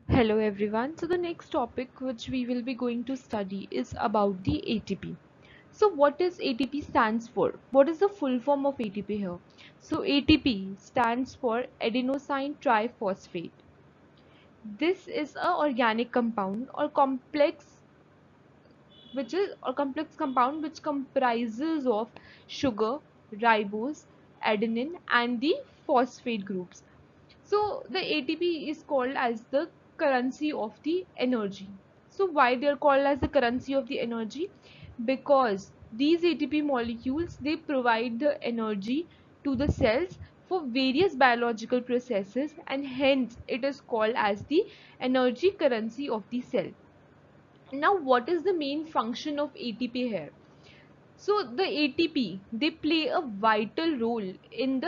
Hello everyone. So the next topic which we will be going to study is about the ATP. So what is ATP stands for? What is the full form of ATP here? So ATP stands for adenosine triphosphate. This is a organic compound or complex compound which comprises of sugar, ribose, adenine and the phosphate groups. So the ATP is called as the currency of the energy. So why they are called as the currency of the energy? Because these ATP molecules, they provide the energy to the cells for various biological processes, and hence it is called as the energy currency of the cell. Now what is the main function of ATP here? So the ATP, they play a vital role in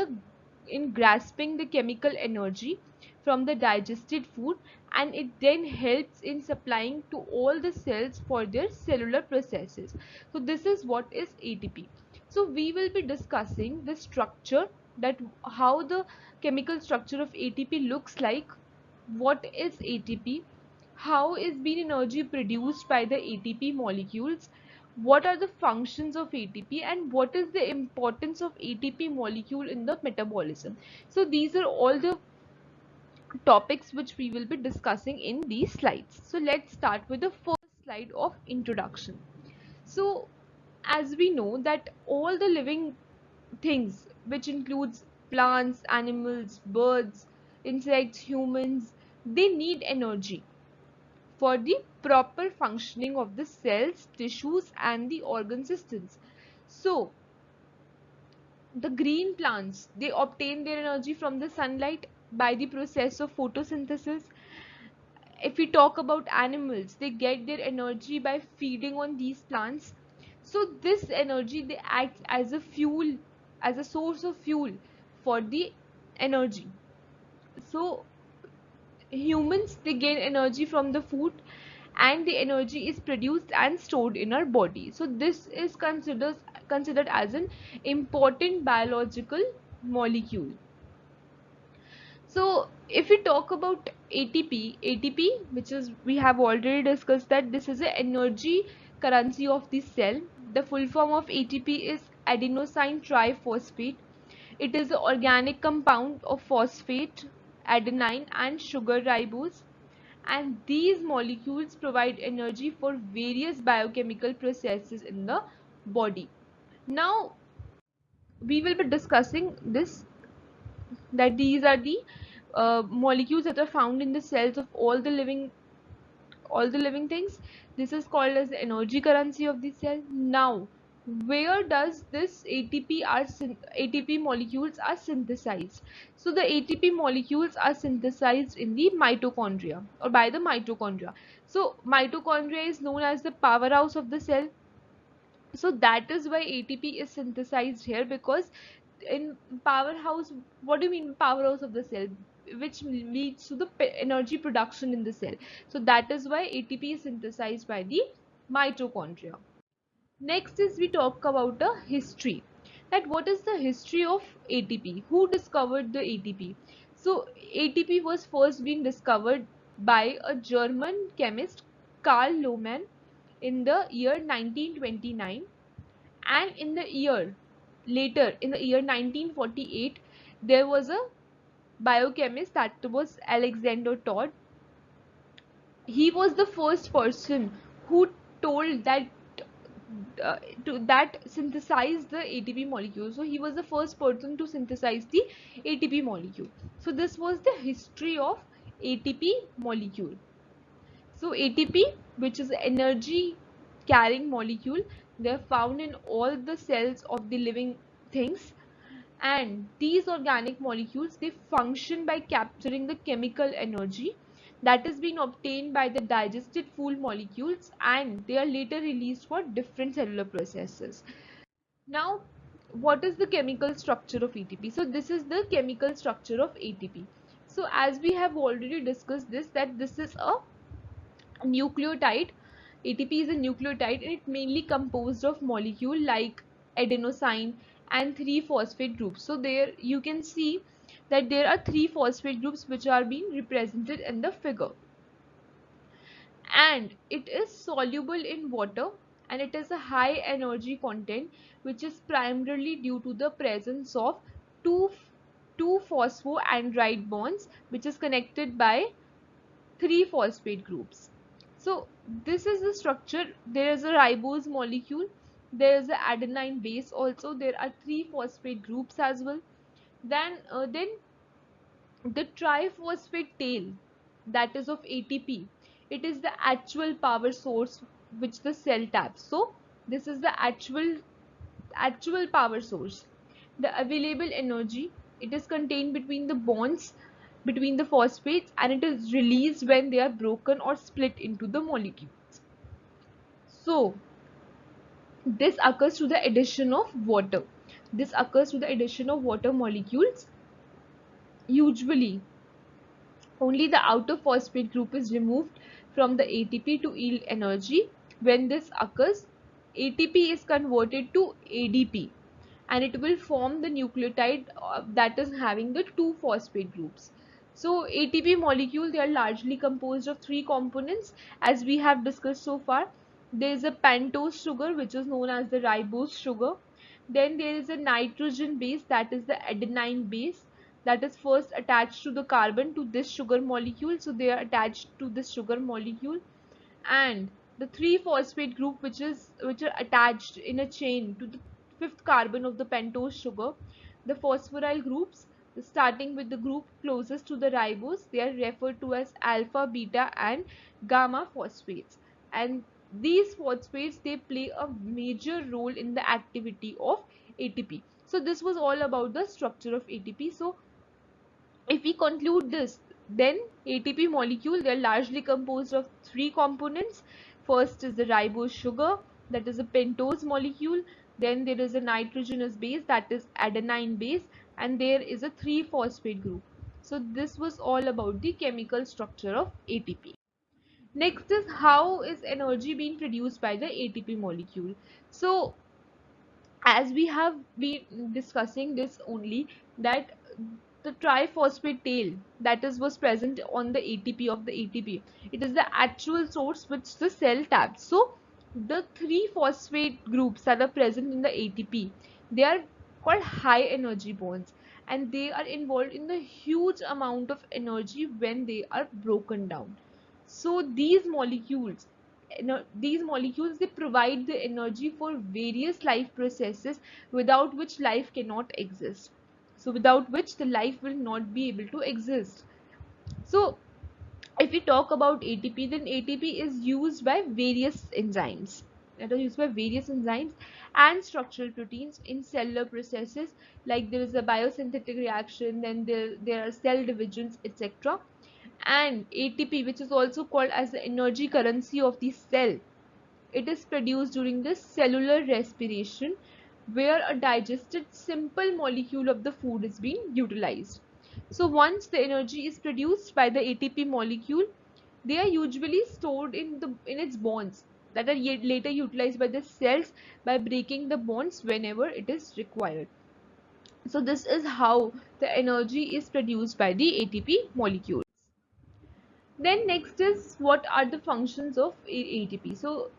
grasping the chemical energy from the digested food, and it then helps in supplying to all the cells for their cellular processes. So this is what is ATP. So we will be discussing the structure, that how the chemical structure of ATP looks like, what is ATP, how is being energy produced by the ATP molecules, what are the functions of ATP, and what is the importance of ATP molecule in the metabolism. So these are all the topics which we will be discussing in these slides. So let's start with the first slide of introduction. So as we know that all the living things, which includes plants, animals, birds, insects, humans, they need energy for the proper functioning of the cells, tissues and the organ systems. So the green plants, they obtain their energy from the sunlight by the process of photosynthesis. If we talk about animals, they get their energy by feeding on these plants. So this energy, they act as a fuel, as a source of fuel for the energy. So humans, they gain energy from the food, and the energy is produced and stored in our body. So this is considered as an important biological molecule. So if we talk about ATP, which is, we have already discussed that this is an energy currency of the cell. The full form of ATP is adenosine triphosphate. It is an organic compound of phosphate, adenine and sugar ribose, and these molecules provide energy for various biochemical processes in the body. Now we will be discussing this, that these are the molecules that are found in the cells of all the living things. This is called as the energy currency of the cell. Now where does this ATP molecules are synthesized? So the ATP molecules are synthesized in the mitochondria, or by the mitochondria. So mitochondria is known as the powerhouse of the cell. So that is why ATP is synthesized here, because in powerhouse, what do you mean powerhouse of the cell? Which leads to the energy production in the cell. So that is why ATP is synthesized by the mitochondria. Next is we talk about the history, that what is the history of ATP, who discovered the ATP. So ATP was first being discovered by a German chemist, Karl Lohmann, in the year 1929, and in the year 1948, there was a biochemist, that was Alexander Todd. He was the first person who told that uh, that synthesized the ATP molecule. So he was the first person to synthesize the ATP molecule. So this was the history of ATP molecule. So ATP, which is energy carrying molecule, they are found in all the cells of the living things, and these organic molecules, they function by capturing the chemical energy that is being obtained by the digested food molecules, and they are later released for different cellular processes. Now what is the chemical structure of ATP? So this is the chemical structure of ATP. So as we have already discussed this, that this is a nucleotide. ATP is a nucleotide, and it mainly composed of molecule like adenosine, and 3 phosphate groups. So there you can see that there are 3 phosphate groups which are being represented in the figure, and it is soluble in water, and it has a high energy content, which is primarily due to the presence of two two phosphoandride bonds, which is connected by 3 phosphate groups. So this is the structure. There is a ribose molecule, there is an adenine base also, there are 3 phosphate groups as well. Then the triphosphate tail, that is of ATP, it is the actual power source which the cell taps. So this is the actual power source. The available energy, it is contained between the bonds between the phosphates, and it is released when they are broken or split into the molecules. So this occurs through the addition of water. This occurs through the addition of water molecules. Usually only the outer phosphate group is removed from the ATP to yield energy. When this occurs, ATP is converted to ADP, and it will form the nucleotide that is having the 2 phosphate groups. So ATP molecule, they are largely composed of 3 components as we have discussed so far. There is a pentose sugar which is known as the ribose sugar. Then there is a nitrogen base, that is the adenine base, that is first attached to the carbon to this sugar molecule. So they are attached to this sugar molecule, and the 3 phosphate group which are attached in a chain to the 5th carbon of the pentose sugar. The phosphoryl groups, starting with the group closest to the ribose, they are referred to as alpha, beta and gamma phosphates, and these phosphates, they play a major role in the activity of ATP. So this was all about the structure of ATP. So if we conclude this, then ATP molecule, they are largely composed of 3 components. First is the ribose sugar, that is a pentose molecule. Then there is a nitrogenous base, that is adenine base, and there is a 3 phosphate group. So this was all about the chemical structure of ATP. Next is how is energy being produced by the ATP molecule. So as we have been discussing this only, that the triphosphate tail, that is was present on the ATP of the ATP, it is the actual source which the cell taps. So the 3 phosphate groups that are present in the ATP, they are called high energy bonds, and they are involved in the huge amount of energy when they are broken down. So these molecules, they provide the energy for various life processes without which life cannot exist. So without which the life will not be able to exist. So if we talk about ATP, then ATP is used by various enzymes, and structural proteins in cellular processes, like there is a biosynthetic reaction, then there are cell divisions, etc. And ATP, which is also called as the energy currency of the cell, it is produced during the cellular respiration, where a digested simple molecule of the food is being utilized. So once the energy is produced by the ATP molecule, they are usually stored in its bonds that are yet later utilized by the cells by breaking the bonds whenever it is required. So this is how the energy is produced by the ATP molecule. Then next is what are the functions of ATP. So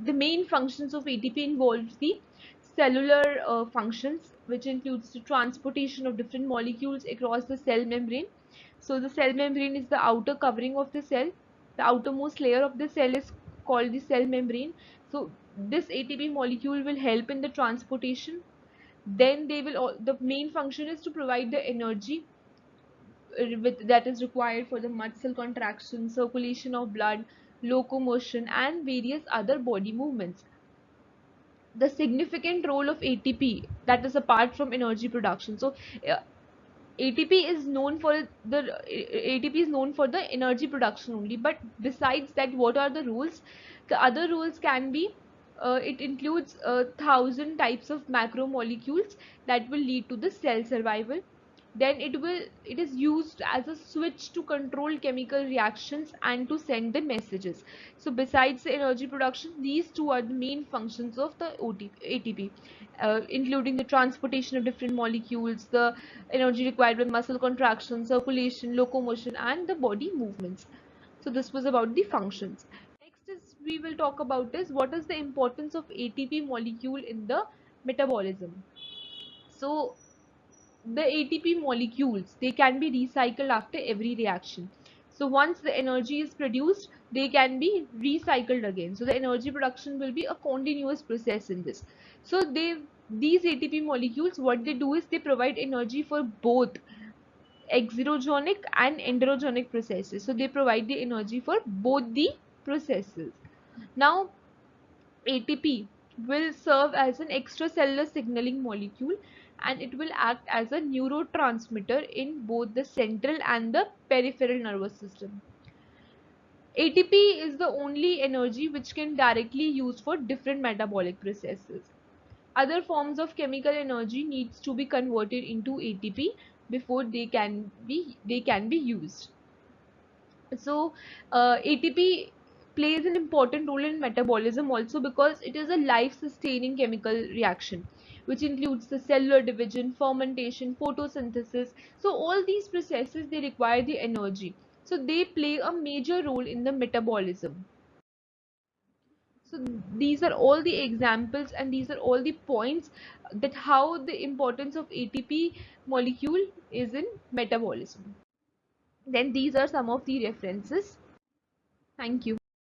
the main functions of ATP involves the cellular functions, which includes the transportation of different molecules across the cell membrane. So the cell membrane is the outer covering of the cell. The outermost layer of the cell is called the cell membrane. So this ATP molecule will help in the transportation. Then the main function is to provide the energy that is required for the muscle contraction, circulation of blood, locomotion, and various other body movements. The significant role of ATP, that is apart from energy production. So uh, ATP is known for the energy production only, but besides that, what are the rules? The other rules can be, it includes 1,000 types of macromolecules that will lead to the cell survival. then it is used as a switch to control chemical reactions and to send the messages. So besides the energy production, these two are the main functions of the ATP, including the transportation of different molecules, the energy required by muscle contraction, circulation, locomotion, and the body movements. So this was about the functions. Next is we will talk about is what is the importance of ATP molecule in the metabolism. So the ATP molecules, they can be recycled after every reaction. So once the energy is produced, they can be recycled again. So the energy production will be a continuous process in this. So these ATP molecules, what they do is they provide energy for both exerogenic and enderogenic processes. So they provide the energy for both the processes. Now ATP will serve as an extracellular signaling molecule, and it will act as a neurotransmitter in both the central and the peripheral nervous system. ATP is the only energy which can directly use for different metabolic processes. Other forms of chemical energy needs to be converted into ATP before they can be used. So ATP plays an important role in metabolism also because it is a life sustaining chemical reaction which includes the cellular division, fermentation, photosynthesis. So all these processes, they require the energy, so they play a major role in the metabolism. So these are all the examples and these are all the points that how the importance of ATP molecule is in metabolism. Then these are some of the references. Thank you.